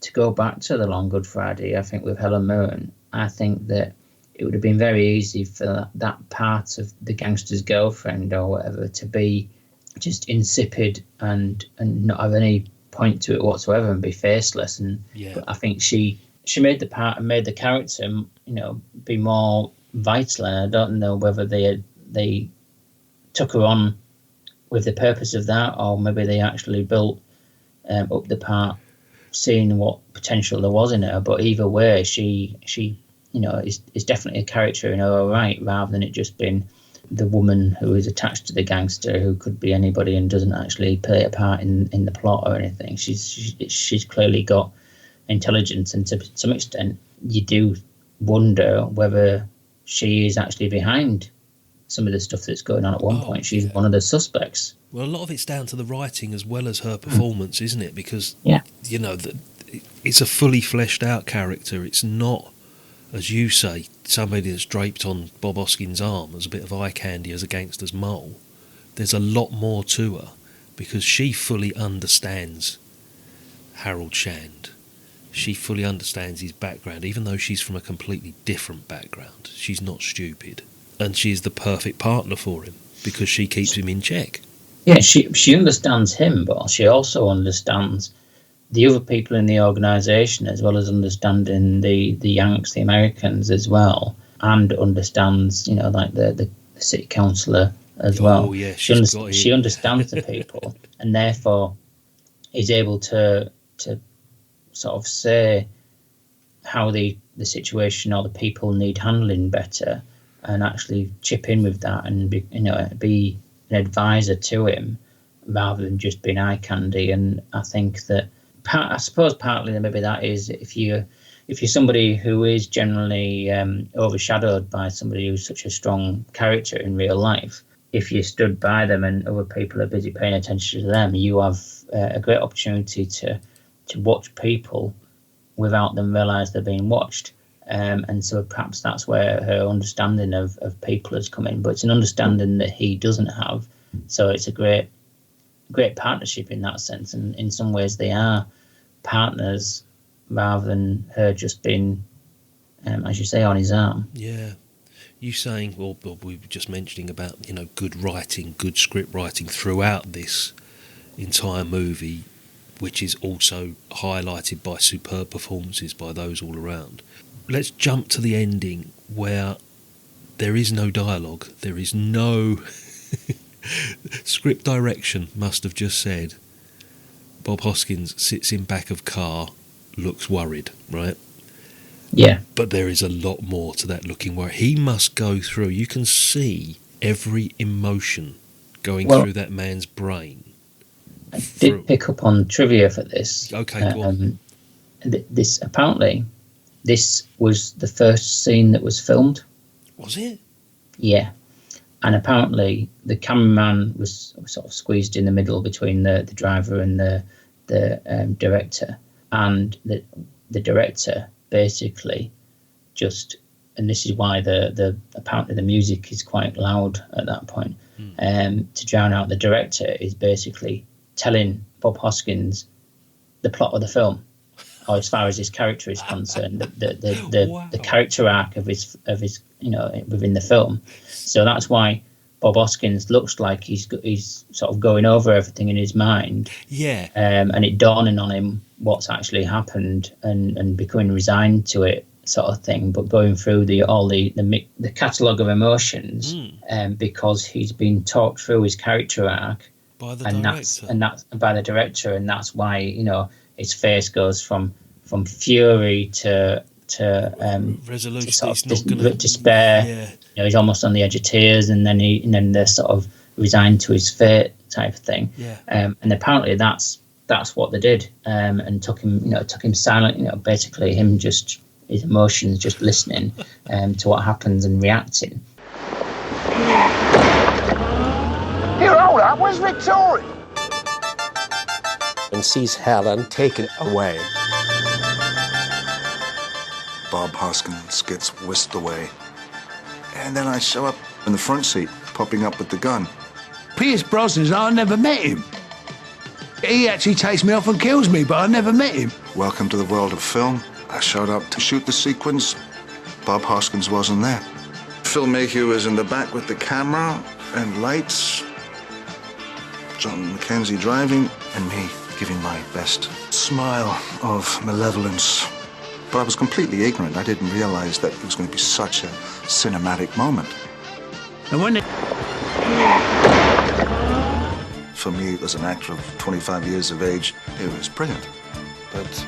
to go back to The Long Good Friday, I think with Helen Mirren, I think that it would have been very easy for that part of the gangster's girlfriend or whatever to be just insipid and not have any point to it whatsoever and be faceless. But I think she made the part and made the character, be more vital. And I don't know whether they took her on with the purpose of that, or maybe they actually built up the part, seeing what potential there was in her. But either way, she is definitely a character in her own right, rather than it just being the woman who is attached to the gangster who could be anybody and doesn't actually play a part in the plot or anything. She's clearly got intelligence, and to some extent you do wonder whether she is actually behind some of the stuff that's going on at one point. She's one of the suspects. Well, a lot of it's down to the writing as well as her performance, isn't it? Because it's a fully fleshed out character. It's not, as you say, somebody that's draped on Bob Hoskins' arm as a bit of eye candy as a gangster's mole. There's a lot more to her, because she fully understands Harold Shand. She fully understands his background, even though she's from a completely different background. She's not stupid, and she's the perfect partner for him because she keeps him in check. Yeah, she understands him, but she also understands the other people in the organisation, as well as understanding the Yanks, the Americans as well, and understands, like the city councillor as well. Oh, yeah, she understands the people, and therefore is able to sort of say how the situation or the people need handling better, and actually chip in with that and be an advisor to him rather than just being eye candy. And I think that I suppose partly maybe that is if you're somebody who is generally overshadowed by somebody who's such a strong character in real life, if you stood by them and other people are busy paying attention to them, you have a great opportunity to watch people without them realise they're being watched. And so perhaps that's where her understanding of people has come in. But it's an understanding that he doesn't have. So it's a great partnership in that sense. And in some ways they are partners rather than her just being, as you say, on his arm. Yeah. You saying, or we were just mentioning about, good writing, good script writing throughout this entire movie, which is also highlighted by superb performances by those all around. Let's jump to the ending where there is no dialogue, there is no script direction. Must have just said, Bob Hoskins sits in back of car, looks worried, right? Yeah. But there is a lot more to that looking worried. He must go through, you can see every emotion going through that man's brain. I did pick up on trivia for this. Okay, go on. This was the first scene that was filmed. Was it? Yeah. And apparently the cameraman was sort of squeezed in the middle between the driver and the director. And the director basically just, and this is why apparently the music is quite loud at that point, to drown out the director, is basically telling Bob Hoskins the plot of the film, or as far as his character is concerned, the character arc of his within the film. So that's why Bob Hoskins looks like he's sort of going over everything in his mind. Yeah. And it dawning on him what's actually happened and becoming resigned to it, sort of thing. But going through the catalogue of emotions, because he's been talked through his character arc by the director. That's by the director, and that's why his face goes from fury to resolution, to sort of despair. Yeah. He's almost on the edge of tears, and then they're sort of resigned to his fate type of thing. Yeah. And apparently that's what they did, and took him silent. Basically his emotions, just listening to what happens and reacting. Here, hold up, where's Victoria? And sees Helen taken away. Bob Hoskins gets whisked away. And then I show up in the front seat, popping up with the gun. Pierce Brosnan's, I never met him. He actually takes me off and kills me, but I never met him. Welcome to the world of film. I showed up to shoot the sequence. Bob Hoskins wasn't there. Phil Mayhew is in the back with the camera and lights. John Mackenzie driving, and me giving my best smile of malevolence. But I was completely ignorant. I didn't realize that it was going to be such a cinematic moment. And when For me, as an actor of 25 years of age, it was brilliant. But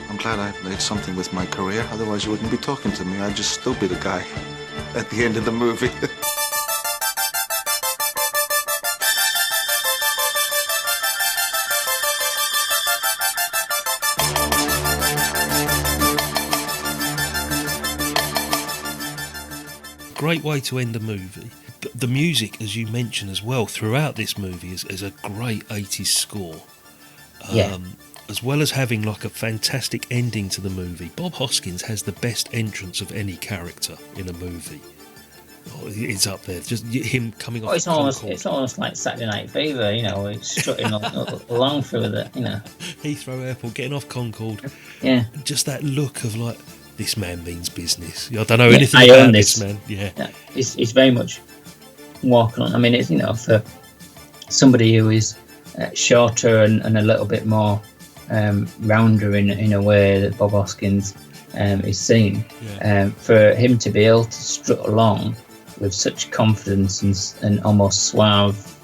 I'm glad I made something with my career. Otherwise, you wouldn't be talking to me. I'd just still be the guy at the end of the movie. Great way to end a movie. The music, as you mentioned as well, throughout this movie is a great 80s score. As well as having like a fantastic ending to the movie, Bob Hoskins has the best entrance of any character in a movie. It's up there. Just him coming off. It's almost like Saturday Night Fever, it's strutting along through the, Heathrow Airport, getting off Concorde. Yeah. Just that look of like, this man means business. I don't know anything about this man. Yeah. It's very much walking on. I mean, it's for somebody who is shorter and a little bit more rounder in a way that Bob Hoskins is seen. Yeah. For him to be able to strut along with such confidence and almost suaveness,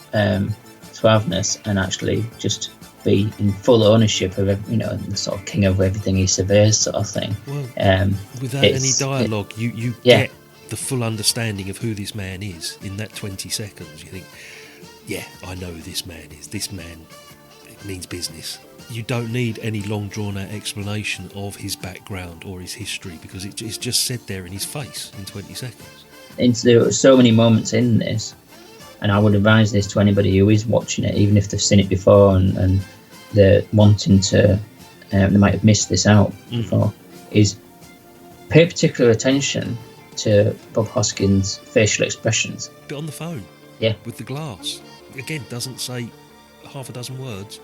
and actually just be in full ownership of the sort of king of everything he surveys, sort of thing. Well, without any dialogue, you get the full understanding of who this man is in that 20 seconds. You think, yeah, I know who this man is. This man, it means business. You don't need any long drawn out explanation of his background or his history, because it's just said there in his face in 20 seconds. And there are so many moments in this, and I would advise this to anybody who is watching it, even if they've seen it before and they're wanting to, they might have missed this out before, is pay particular attention to Bob Hoskins' facial expressions. Bit on the phone. Yeah. With the glass. Again, doesn't say half a dozen words,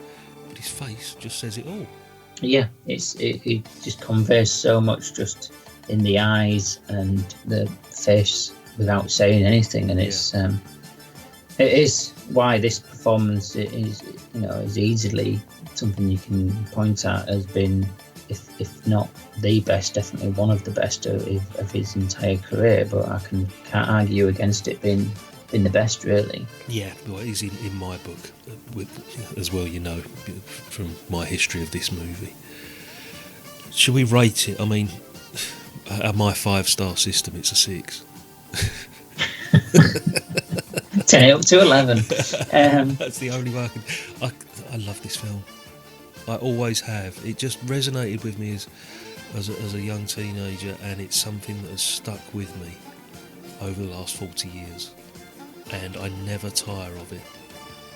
but his face just says it all. Yeah, it just conveys so much just in the eyes and the face without saying anything, and it is why this performance is easily something you can point at as being, if not the best, definitely one of the best of his entire career. But I can't argue against it being the best, really. Yeah, well, it is in my book, as well, from my history of this movie. Should we rate it? I mean, at my 5-star system, it's a 6. 10 up to 11. That's the only way I love this film. I always have. It just resonated with me as a young teenager, and it's something that has stuck with me over the last 40 years. And I never tire of it.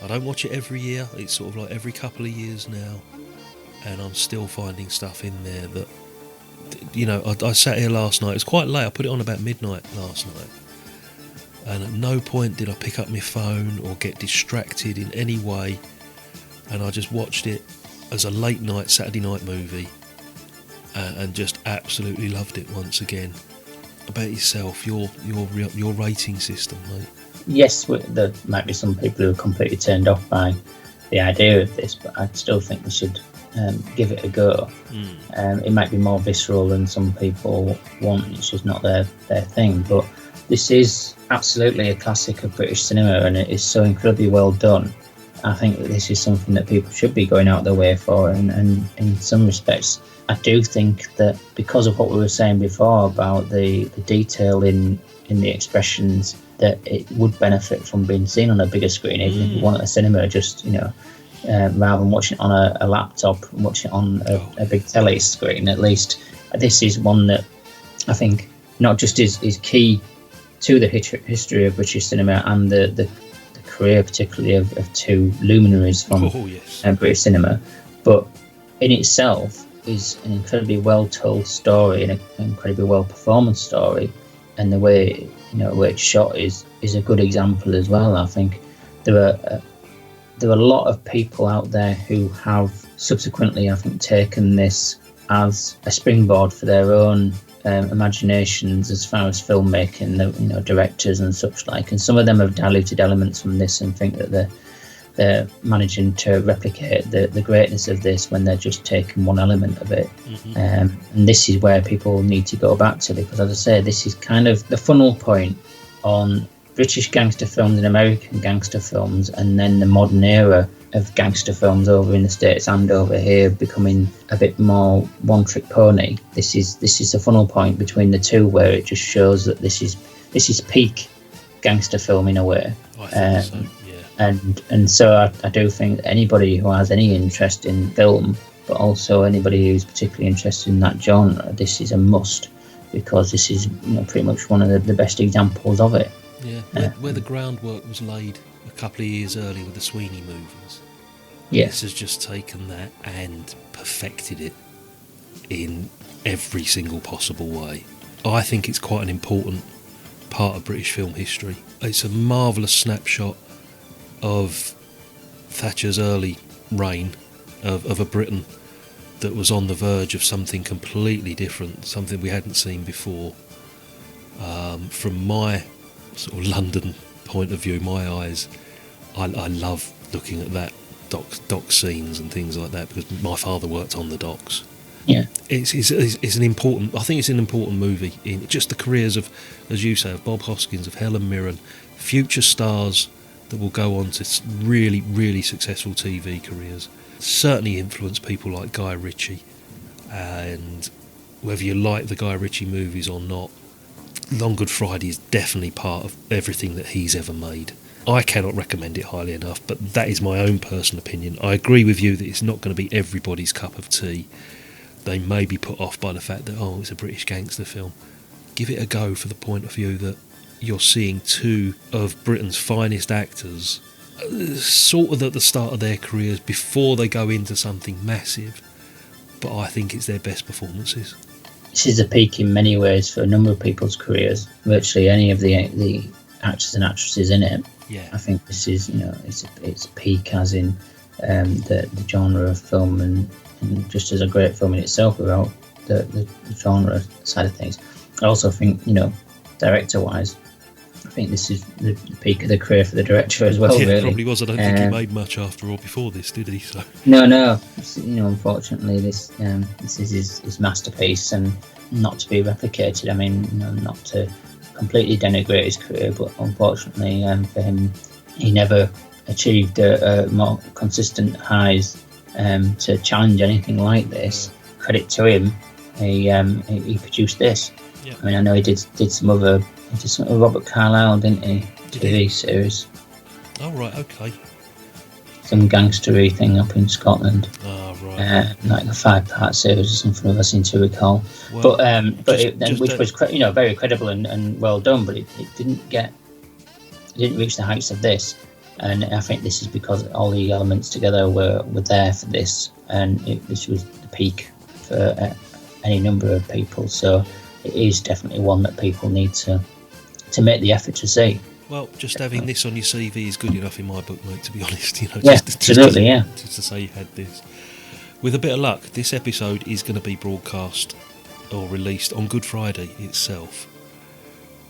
I don't watch it every year. It's sort of like every couple of years now, and I'm still finding stuff in there that, I sat here last night. It was quite late. I put it on about midnight last night, and at no point did I pick up my phone or get distracted in any way, and I just watched it as a late night Saturday night movie, and just absolutely loved it once again. About yourself, your rating system, mate. Yes, there might be some people who are completely turned off by the idea of this, but I still think they should give it a go. It might be more visceral than some people want. It's just not their thing, but this is absolutely a classic of British cinema, and it is so incredibly well done. I think that this is something that people should be going out their way for, and in some respects I do think that because of what we were saying before about the detail in the expressions, that it would benefit from being seen on a bigger screen, even if you want a cinema, just rather than watching it on a laptop and watching it on a big telly screen. At least this is one that I think not just is key to the history of British cinema and the career particularly of two luminaries from British cinema, but in itself is an incredibly well told story and an incredibly well performed story, and the way it's shot is a good example as well. I think there are a lot of people out there who have subsequently, I think, taken this as a springboard for their own imaginations as far as filmmaking, directors and such like, and some of them have diluted elements from this and think that they're managing to replicate the greatness of this when they're just taking one element of it. And this is where people need to go back to, because, as I say, this is kind of the funnel point on British gangster films and American gangster films, and then the modern era of gangster films over in the States and over here becoming a bit more one-trick pony. This is the funnel point between the two, where it just shows that this is peak gangster film in a way. I think so, yeah. And so I do think that anybody who has any interest in film, but also anybody who's particularly interested in that genre, this is a must, because this is pretty much one of the best examples of it. Yeah, where the groundwork was laid a couple of years earlier with the Sweeney movies. Yeah. This has just taken that and perfected it in every single possible way. I think it's quite an important part of British film history. It's a marvellous snapshot of Thatcher's early reign of a Britain that was on the verge of something completely different, something we hadn't seen before. From my sort of London point of view, my eyes, I love looking at that dock scenes and things like that, because my father worked on the docks. Yeah, it's an important. I think it's an important movie in just the careers of, as you say, of Bob Hoskins, of Helen Mirren, future stars that will go on to really, really successful TV careers. Certainly influenced people like Guy Ritchie, and whether you like the Guy Ritchie movies or not, Long Good Friday is definitely part of everything that he's ever made. I cannot recommend it highly enough, but that is my own personal opinion. I agree with you that it's not going to be everybody's cup of tea. They may be put off by the fact that, it's a British gangster film. Give it a go for the point of view that you're seeing two of Britain's finest actors sort of at the start of their careers before they go into something massive. But I think it's their best performances. This is a peak in many ways for a number of people's careers. Virtually any of the actors and actresses in it. Yeah. I think this is, it's a peak as in the genre of film and just as a great film in itself without the genre side of things. I also think, director-wise, I think this is the peak of the career for the director as well. Yeah, really. It probably was. I don't think he made much after or before this, did he? So. No. Unfortunately, this is his masterpiece and not to be replicated. I mean, not to completely denigrate his career, but unfortunately for him, he never achieved a more consistent highs to challenge anything like this. Credit to him, he produced this. Yeah. I mean, I know he did some other Robert Carlyle, didn't he? TV series. Oh right, okay. Some gangstery thing up in Scotland. Oh right. Like a 5-part series or something. I seem to recall. Well, which was very credible and well done, but it didn't reach the heights of this. And I think this is because all the elements together were there for this, and this was the peak for any number of people. So it is definitely one that people need to make the effort to see. Well, just having this on your CV is good enough in my book, mate, to be honest. Absolutely, yeah. Just to say you had this. With a bit of luck, this episode is going to be broadcast or released on Good Friday itself.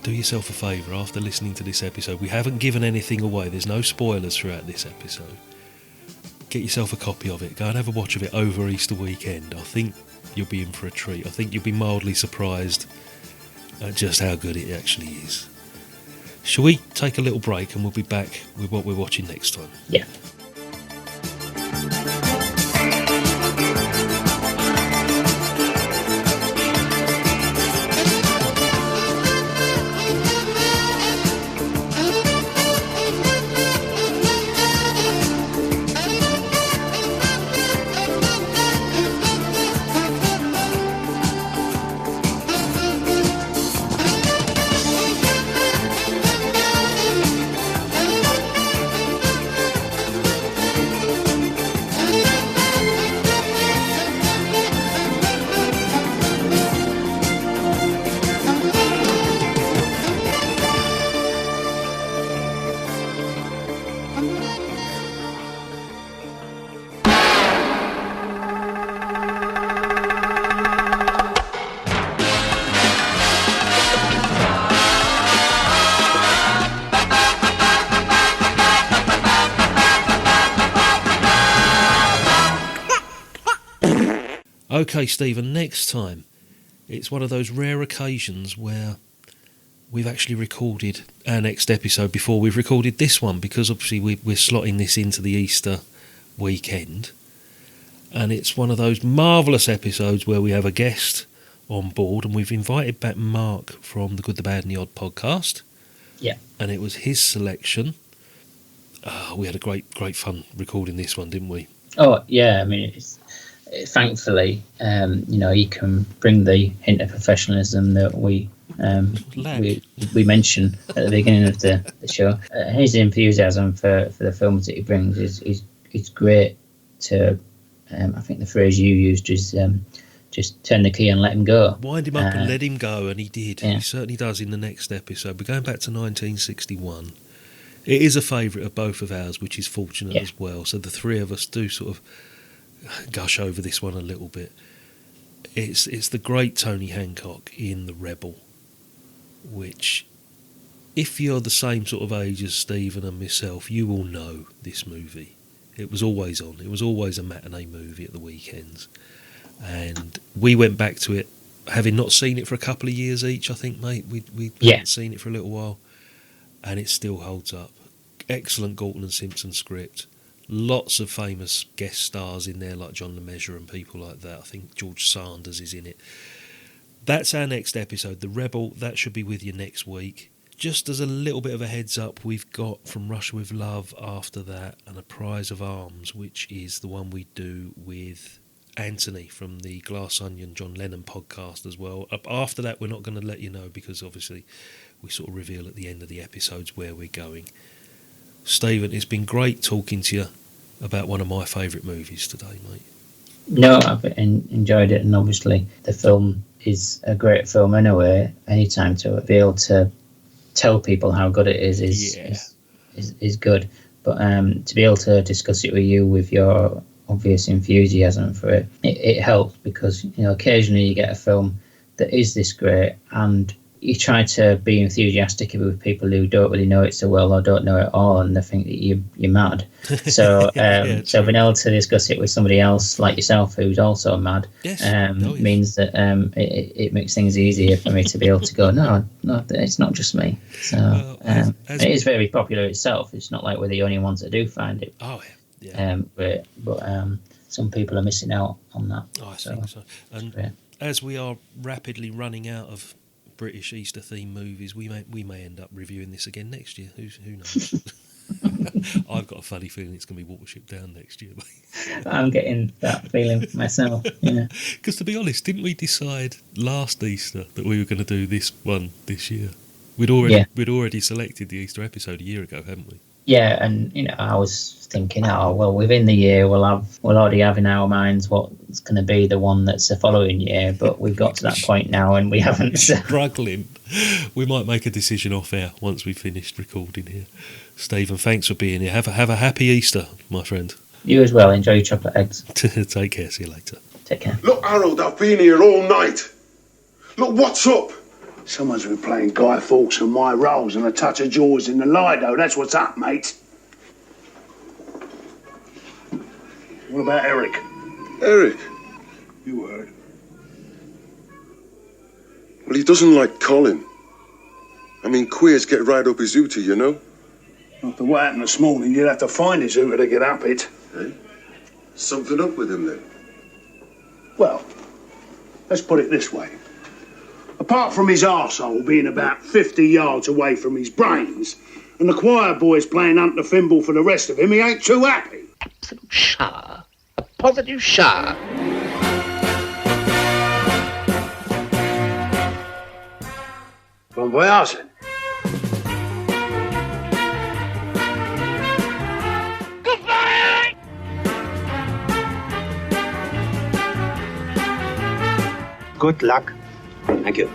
Do yourself a favour after listening to this episode. We haven't given anything away. There's no spoilers throughout this episode. Get yourself a copy of it. Go and have a watch of it over Easter weekend. I think you'll be in for a treat. I think you'll be mildly surprised at just how good it actually is. Shall we take a little break and we'll be back with what we're watching next time? Yeah. Okay, Stephen, next time, it's one of those rare occasions where we've actually recorded our next episode before we've recorded this one, because obviously we're slotting this into the Easter weekend. And it's one of those marvellous episodes where we have a guest on board, and we've invited back Mark from the Good, the Bad and the Odd podcast. Yeah. And it was his selection. We had a great fun recording this one, didn't we? Oh, yeah. I mean, thankfully, he can bring the hint of professionalism that we mentioned at the beginning of the show. His enthusiasm for the films that he brings is great. To I think the phrase you used is just turn the key and let him go. Wind him up and let him go, and he did. Yeah. He certainly does in the next episode. We're going back to 1961. It is a favourite of both of ours, which is fortunate as well. So the three of us do sort of gush over this one a little bit. It's the great Tony Hancock in The Rebel, which, if you're the same sort of age as Stephen and myself, you will know this movie. It was always on. It was always a matinee movie at the weekends. And we went back to it, having not seen it for a couple of years each, I think, mate. We hadn't seen it for a little while, and it still holds up. Excellent Galton and Simpson script. Lots of famous guest stars in there, like John LeMessurier and people like that. I think George Sanders is in it. That's our next episode, The Rebel. That should be with you next week. Just as a little bit of a heads up, we've got From Russia with Love after that, and A Prize of Arms, which is the one we do with Anthony from the Glass Onion John Lennon podcast as well. After that, we're not going to let you know, because obviously we sort of reveal at the end of the episodes where we're going. Stephen, it's been great talking to you about one of my favourite movies today, mate. No, I've enjoyed it, and obviously the film is a great film anyway. Anytime to be able to tell people how good it is good. But to be able to discuss it with you, with your obvious enthusiasm for it, it helps, because occasionally you get a film that is this great, and you try to be enthusiastic with people who don't really know it so well or don't know it all, and they think that you're mad. So so being able to discuss it with somebody else like yourself who's also mad means that it makes things easier for me to be able to go, no, it's not just me. So it is very popular itself. It's not like we're the only ones that do find it. But some people are missing out on that. I think so. And as we are rapidly running out of British Easter themed movies, we may end up reviewing this again next year. Who knows? I've got a funny feeling it's going to be Watership Down next year. I'm getting that feeling myself. Yeah. Because to be honest, didn't we decide last Easter that we were going to do this one this year? We'd already selected the Easter episode a year ago, hadn't we? Yeah, and I was thinking, within the year we'll already have in our minds what's going to be the one that's the following year, but we've got to that point now and we haven't. Struggling. We might make a decision off air once we've finished recording here. Stephen, thanks for being here. Have a happy Easter, my friend. You as well. Enjoy your chocolate eggs. Take care. See you later. Take care. Look, Harold, I've been here all night. Look, what's up? Someone's been playing Guy Fawkes and my roles and a touch of Jaws in the Lido. That's what's up, mate. What about Eric? Eric? You heard. Well, he doesn't like Colin. I mean, queers get right up his hooter, you know? After what happened this morning, you'd have to find his hooter to get up it. Hey? Something up with him, then? Well, let's put it this way. Apart from his arsehole being about 50 yards away from his brains, and the choir boys playing Hunt the Thimble for the rest of him, he ain't too happy. Absolute shower. A positive shower. Bon voyage. Goodbye! Good luck. Thank you.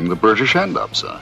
The British hand up, sir.